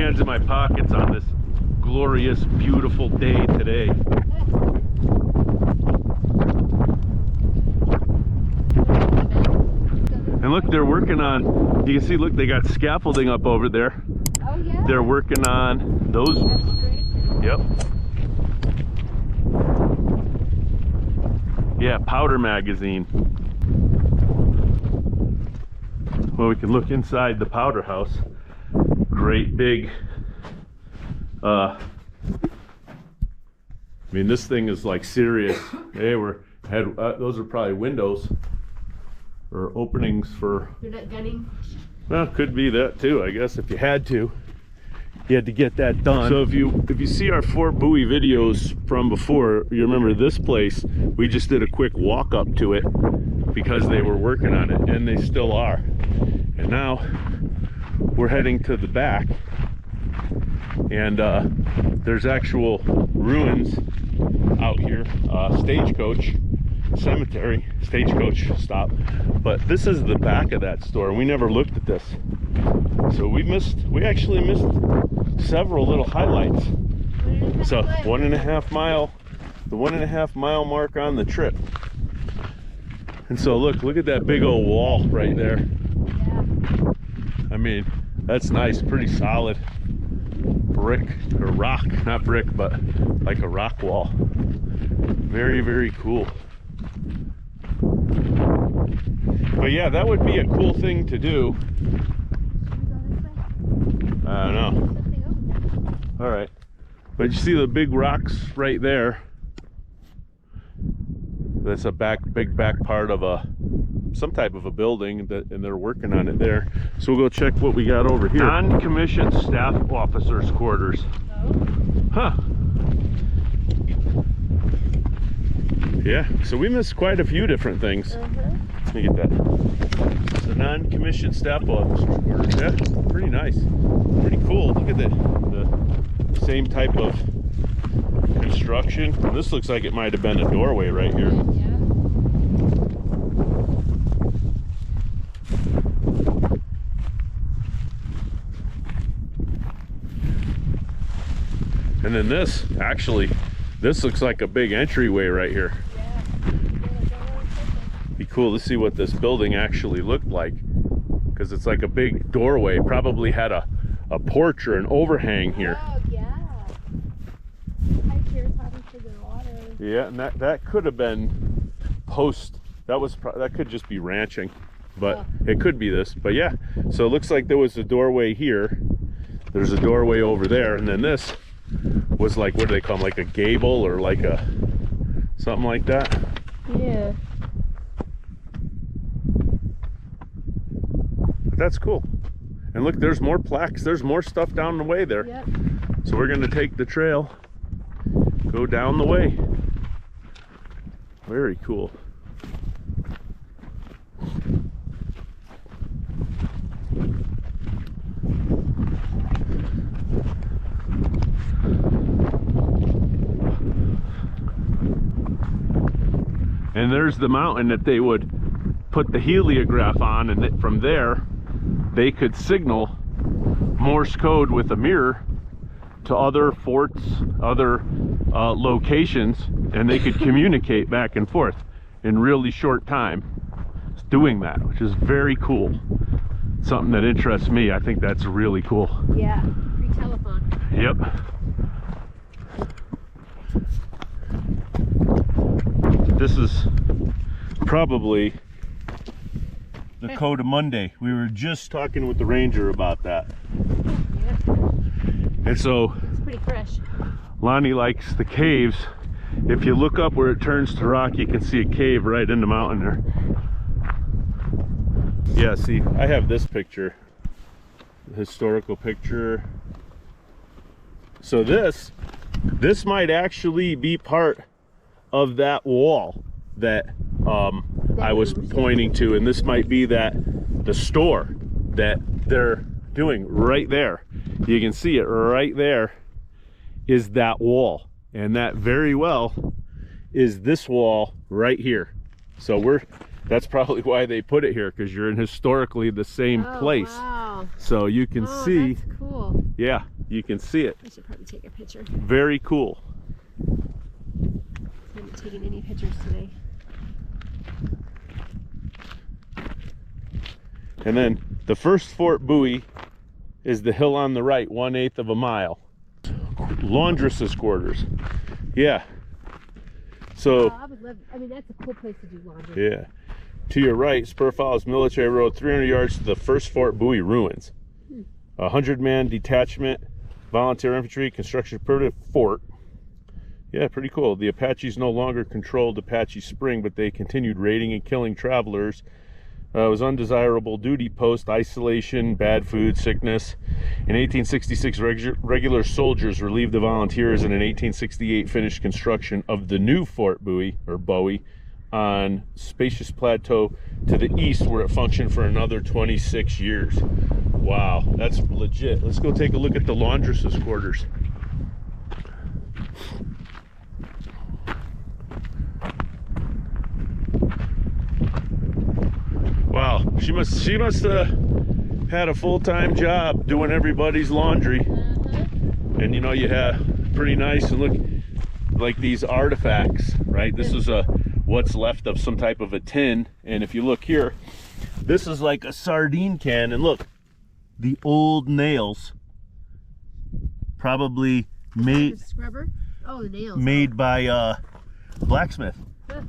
hands in my pockets on this glorious, beautiful day today. And look, they're working on, you can see, look, they got scaffolding up over there. Oh, yeah. They're working on those. Yep. Yeah, powder magazine. Well, we can look inside the powder house. Great big, I mean, this thing is like serious. They had those are probably windows or openings for. You're not gunning? Well, could be that too, I guess. If you had to get that done. So if you see our Fort Bowie videos from before, you remember this place. We just did a quick walk up to it because they were working on it, and they still are. And now we're heading to the back, and there's actual ruins out here. Stagecoach cemetery, stagecoach stop. But this is the back of that store, and we never looked at this. So we actually missed several little highlights. So 1.5 mile, the 1.5 mile mark on the trip. And so look at that big old wall right there. Yeah. I mean, that's nice, pretty solid brick or rock, not brick, but like a rock wall. Very, very cool. But yeah, that would be a cool thing to do. I don't know. All right, but you see the big rocks right there? That's a big back part of some type of a building, and they're working on it there. So we'll go check what we got over here. Non-commissioned staff officers' quarters. Huh. Yeah, so we missed quite a few different things. Let me get that. The non-commissioned staff officers' quarters. Yeah, pretty nice. Pretty cool. Look at the same type of construction. And this looks like it might have been a doorway right here. And then this looks like a big entryway right here. Be cool to see what this building actually looked like, because it's like a big doorway. Probably had a porch or an overhang here. Oh, yeah. Yeah, and that could have been that could just be ranching, but it could be this. But yeah, so it looks like there was a doorway here. There's a doorway over there, and then this was like, what do they call them, like a gable or like a something like that. Yeah. But that's cool. And look, there's more plaques, there's more stuff down the way there. Yep. So we're going to take the trail, go down the way. Very cool. And there's the mountain that they would put the heliograph on, and from there they could signal Morse code with a mirror to other forts, other locations, and they could communicate back and forth in really short time doing that, which is very cool. Something that interests me. I think that's really cool. Yeah, free telephone. Yep. This is probably the Coda Monday. We were just talking with the ranger about that. Yeah. And so It's pretty fresh. Lonnie likes the caves. If you look up where it turns to rock, you can see a cave right in the mountain there. Yeah, see, I have this picture, the historical picture. So this might actually be part of that wall that I was pointing to, and this might be the store that they're doing right there. You can see it right there is that wall, and that very well is this wall right here. So that's probably why they put it here, because you're in historically the same place. Wow. So you can see that's cool. cool. Yeah, you can see it. I should probably take a picture. Very cool. I haven't taken any pictures today. And then the first Fort Bowie is the hill on the right, 1/8 of a mile. Laundress's quarters. Yeah. So, I would love, I mean, that's a cool place to do laundry. yeah. To your right, spur follows military road 300 yards to the first Fort Bowie ruins. 100-man detachment, volunteer infantry, construction permanent fort. Yeah, pretty cool. The Apaches no longer controlled Apache Spring, but they continued raiding and killing travelers. It was undesirable duty post, isolation, bad food, sickness. In 1866, regular soldiers relieved the volunteers, and in 1868 finished construction of the new Fort Bowie, or Bowie, on spacious plateau to the east, where it functioned for another 26 years. Wow, that's legit. Let's go take a look at the Laundress's quarters. Wow, she must had a full-time job doing everybody's laundry. And you know, you have pretty nice, and look, like these artifacts, right? This is what's left of some type of a tin. And if you look here, this is like a sardine can, and look, the old nails, probably made The scrubber? Oh, the nails. made by blacksmith. Huh.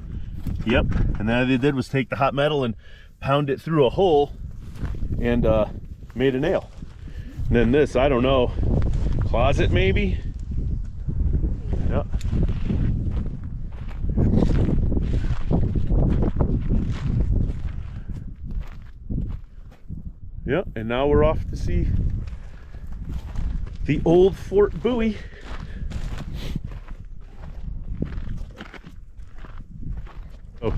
Yep. And then all they did was take the hot metal and pound it through a hole and made a nail. And then this, I don't know, closet maybe? Yep. Yep, and now we're off to see the old Fort Bowie. Oh,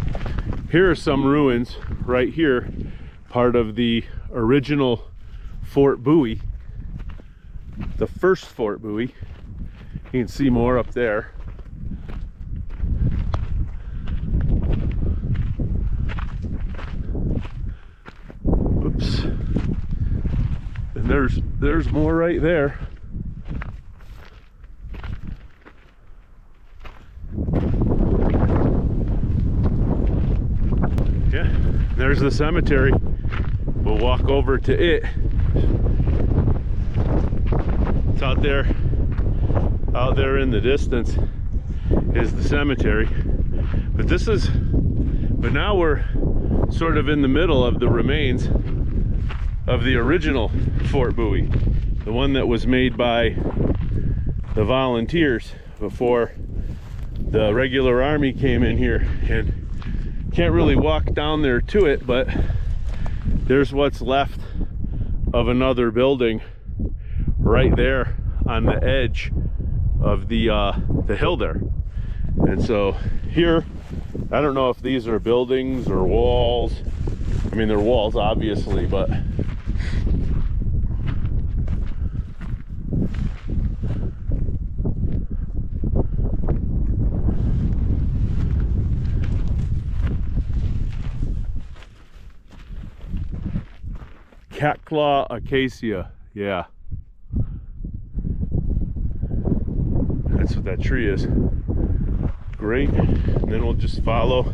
here are some ruins right here, part of the original Fort Bowie, the first Fort Bowie. You can see more up there. Oops. And there's more right there. Yeah, there's the cemetery. We'll walk over to it. It's out there in the distance is the cemetery. But now we're sort of in the middle of the remains of the original Fort Bowie, the one that was made by the volunteers before the regular army came in here. And can't really walk down there to it, but there's what's left of another building right there on the edge of the hill there. And so here, I don't know if these are buildings or walls. I mean, they're walls obviously, but cat claw acacia, yeah, that's what that tree is. Great. And then we'll just follow.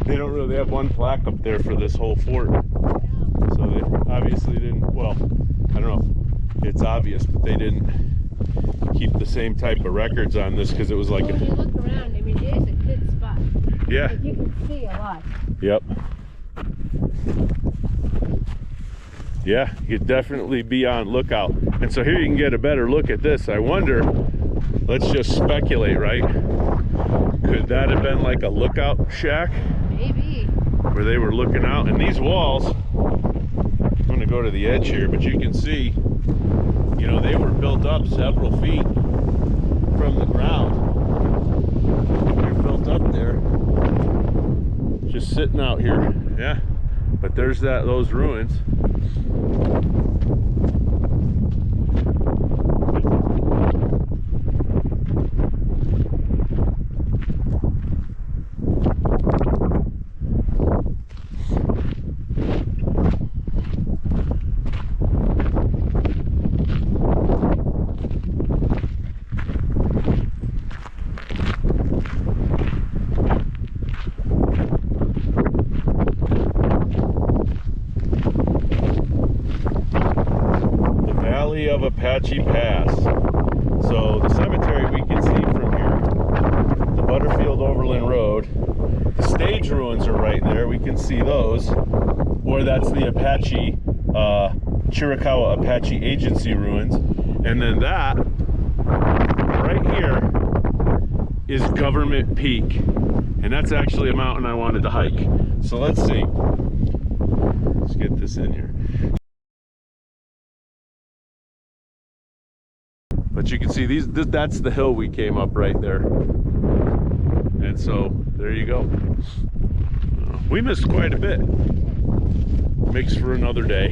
They don't really have one plaque up there for this whole fort. So they obviously didn't, well, I don't know if it's obvious, but they didn't keep the same type of records on this because it was like When you look around, I mean, it is a good spot. yeah. Like, you can see a lot. Yep. Yeah, you could definitely be on lookout. And so here you can get a better look at this. I wonder, let's just speculate, right? Could that have been like a lookout shack? Maybe. Where they were looking out. And these walls, I'm going to go to the edge here, but you can see, you know, they were built up several feet from the ground. They're built up there, just sitting out here. Yeah, But there's those ruins. Of Apache Pass. So the cemetery we can see from here, the Butterfield Overland Road. The stage ruins are right there. We can see those. Or that's the Apache, Chiricahua Apache Agency ruins. And then that right here is Government Peak. And that's actually a mountain I wanted to hike. So let's see. Let's get this in here. But you can see that's the hill we came up right there. And so there you go. We missed quite a bit. Makes for another day.